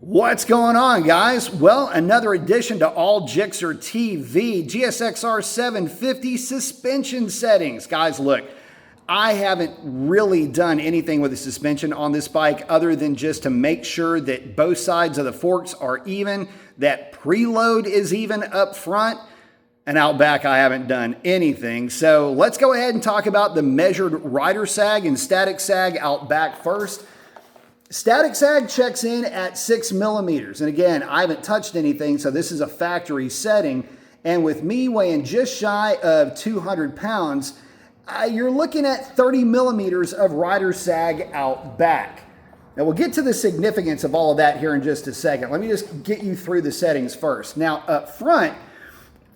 What's going on, guys? Well, another edition to All GSXR TV, GSXR 750 suspension settings. Guys, look, I haven't really done anything with the suspension on this bike other than just to make sure that both sides of the forks are even, that preload is even up front, and out back I haven't done anything. So let's go ahead and talk about the measured rider sag and static sag out back first. Static sag checks in at 6 millimeters. And again, I haven't touched anything, so this is a factory setting. And with me weighing just shy of 200 pounds, you're looking at 30 millimeters of rider sag out back. Now we'll get to the significance of all of that here in just a second. Let me just get you through the settings first. Now up front,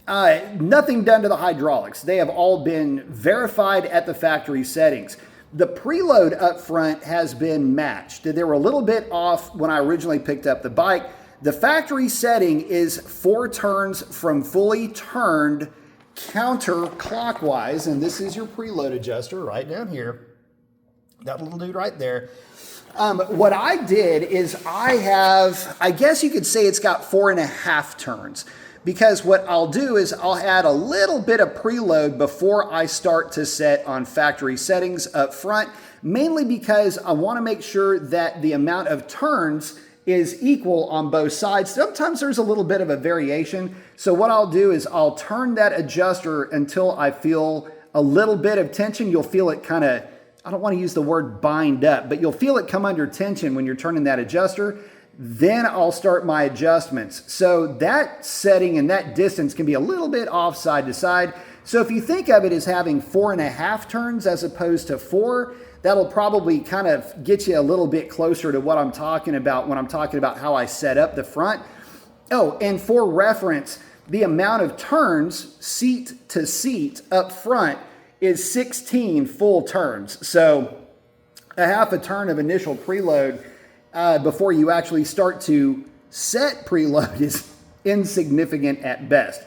nothing done to the hydraulics. They have all been verified at the factory settings. The preload up front has been matched. They were a little bit off when I originally picked up the bike. The factory setting is 4 turns from fully turned counterclockwise, and this is your preload adjuster right down here. That little dude right there. What I did is I guess you could say it's got 4.5 turns. Because what I'll do is I'll add a little bit of preload before I start to set on factory settings up front, mainly because I want to make sure that the amount of turns is equal on both sides. Sometimes there's a little bit of a variation. So what I'll do is I'll turn that adjuster until I feel a little bit of tension. You'll feel it kind of, I don't want to use the word bind up, but you'll feel it come under tension when you're turning that adjuster. Then I'll start my adjustments. So that setting and that distance can be a little bit off side to side. So if you think of it as having 4.5 turns as opposed to 4, that'll probably kind of get you a little bit closer to what I'm talking about when I'm talking about how I set up the front. Oh, and for reference, the amount of turns seat to seat up front is 16 full turns. So a half a turn of initial preload before you actually start to set preload is insignificant at best.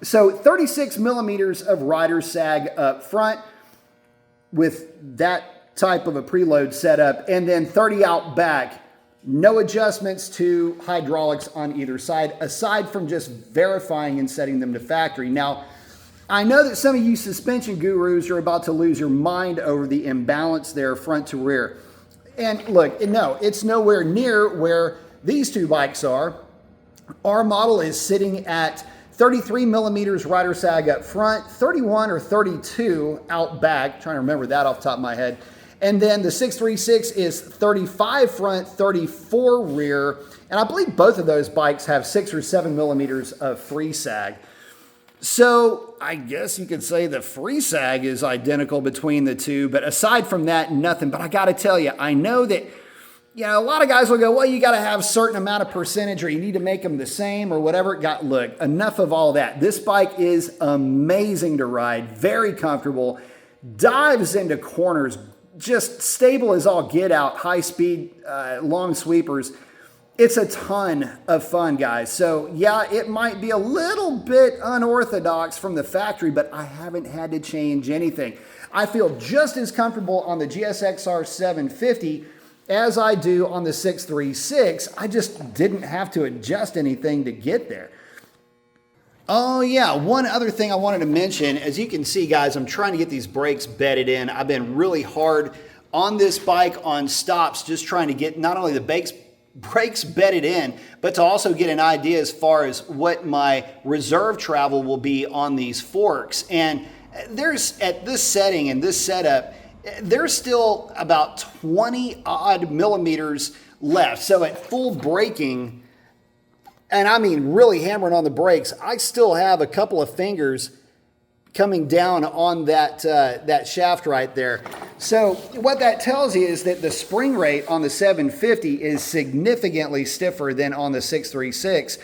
So 36 millimeters of rider sag up front with that type of a preload setup, and then 30 out back. No adjustments to hydraulics on either side, aside from just verifying and setting them to factory. Now, I know that some of you suspension gurus are about to lose your mind over the imbalance there front to rear. And look, no, it's nowhere near where these two bikes are. Our model is sitting at 33 millimeters rider sag up front, 31 or 32 out back, trying to remember that off the top of my head. And then the 636 is 35 front, 34 rear. And I believe both of those bikes have 6 or 7 millimeters of free sag. So I guess you could say the free sag is identical between the two, but aside from that, nothing. But I got to tell you, I know that, a lot of guys will go, well, you got to have a certain amount of percentage or you need to make them the same or whatever. Look, enough of all that. This bike is amazing to ride, very comfortable, dives into corners, just stable as all get out, high speed, long sweepers. It's a ton of fun, guys. So yeah, it might be a little bit unorthodox from the factory, but I haven't had to change anything. I feel just as comfortable on the GSXR 750 as I do on the 636. I just didn't have to adjust anything to get there. Oh yeah, one other thing I wanted to mention, as you can see, guys, I'm trying to get these brakes bedded in. I've been really hard on this bike on stops, just trying to get not only the brakes bedded in, but to also get an idea as far as what my reserve travel will be on these forks. And there's, at this setting and this setup, there's still about 20 odd millimeters left. So at full braking, and I mean really hammering on the brakes, I still have a couple of fingers coming down on that shaft right there. So what that tells you is that the spring rate on the 750 is significantly stiffer than on the 636.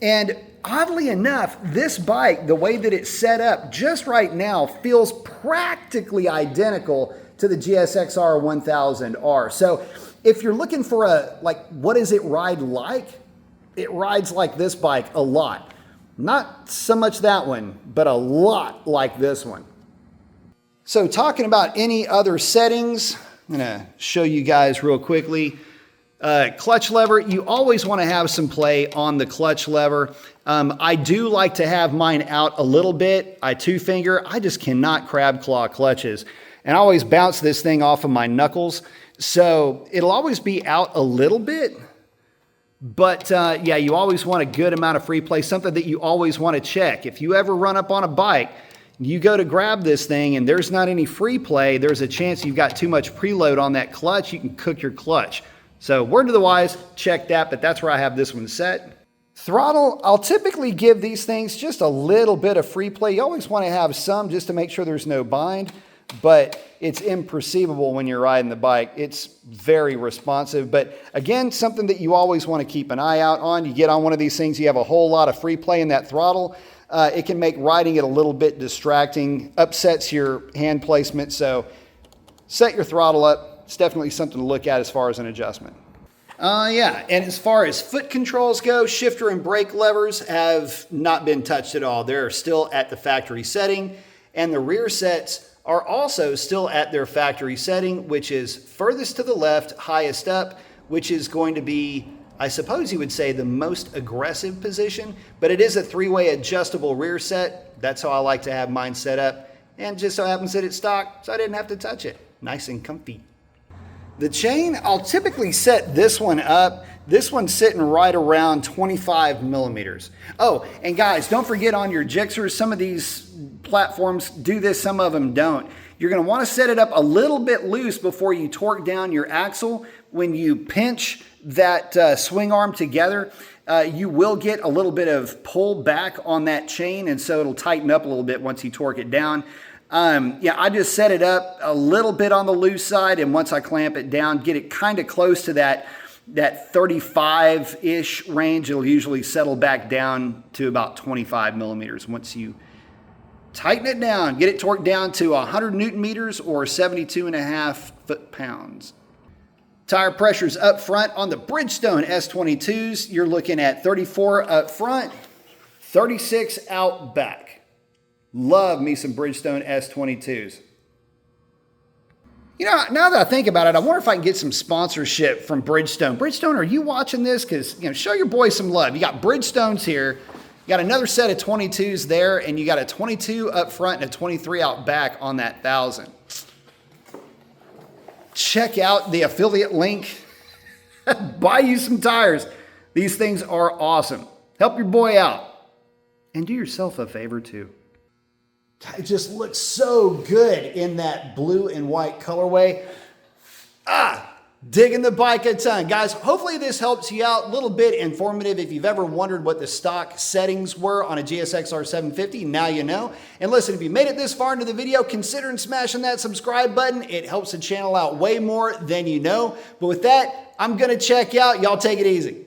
And oddly enough, this bike, the way that it's set up just right now, feels practically identical to the GSXR 1000R. So if you're looking for what does it ride like? It rides like this bike a lot. Not so much that one, but a lot like this one. So talking about any other settings, I'm gonna show you guys real quickly. Clutch lever, you always want to have some play on the clutch lever. I do like to have mine out a little bit. I two finger, I just cannot crab claw clutches. And I always bounce this thing off of my knuckles. So it'll always be out a little bit. But yeah, you always want a good amount of free play, something that you always want to check. If you ever run up on a bike, you go to grab this thing and there's not any free play, there's a chance you've got too much preload on that clutch, you can cook your clutch. So word to the wise, check that, but that's where I have this one set. Throttle, I'll typically give these things just a little bit of free play. You always want to have some just to make sure there's no bind, but it's imperceivable when you're riding the bike. It's very responsive, but again, something that you always want to keep an eye out on. You get on one of these things, you have a whole lot of free play in that throttle. It can make riding it a little bit distracting, upsets your hand placement, so set your throttle up. It's definitely something to look at as far as an adjustment. Yeah, and as far as foot controls go, shifter and brake levers have not been touched at all. They're still at the factory setting, and the rear sets are also still at their factory setting, which is furthest to the left, highest up, which is going to be, I suppose you would say, the most aggressive position, but it is a three-way adjustable rear set. That's how I like to have mine set up, and just so happens that it's stock, so I didn't have to touch it. Nice and comfy. The chain, I'll typically set this one up. This one's sitting right around 25 millimeters. Oh, and guys, don't forget on your Gixxers, some of these platforms do this, some of them don't. You're gonna wanna set it up a little bit loose before you torque down your axle. When you pinch that swing arm together, you will get a little bit of pull back on that chain, and so it'll tighten up a little bit once you torque it down. Yeah, I just set it up a little bit on the loose side, and once I clamp it down, get it kind of close to that 35-ish range, it'll usually settle back down to about 25 millimeters. Once you tighten it down, get it torqued down to 100 Newton meters or 72.5 foot-pounds. Tire pressures up front on the Bridgestone S22s, you're looking at 34 up front, 36 out back. Love me some Bridgestone S22s. You know, now that I think about it, I wonder if I can get some sponsorship from Bridgestone. Bridgestone, are you watching this? Because, you know, show your boys some love. You got Bridgestones here, you got another set of 22s there, and you got a 22 up front and a 23 out back on that 1000. Check out the affiliate link. Buy you some tires. These things are awesome. Help your boy out. And do yourself a favor too. It just looks so good in that blue and white colorway. Digging the bike a ton. Guys, hopefully this helps you out. A little bit informative. If you've ever wondered what the stock settings were on a GSXR 750, now you know. And listen, if you made it this far into the video, consider smashing that subscribe button. It helps the channel out way more than you know. But with that, I'm going to check out. Y'all take it easy.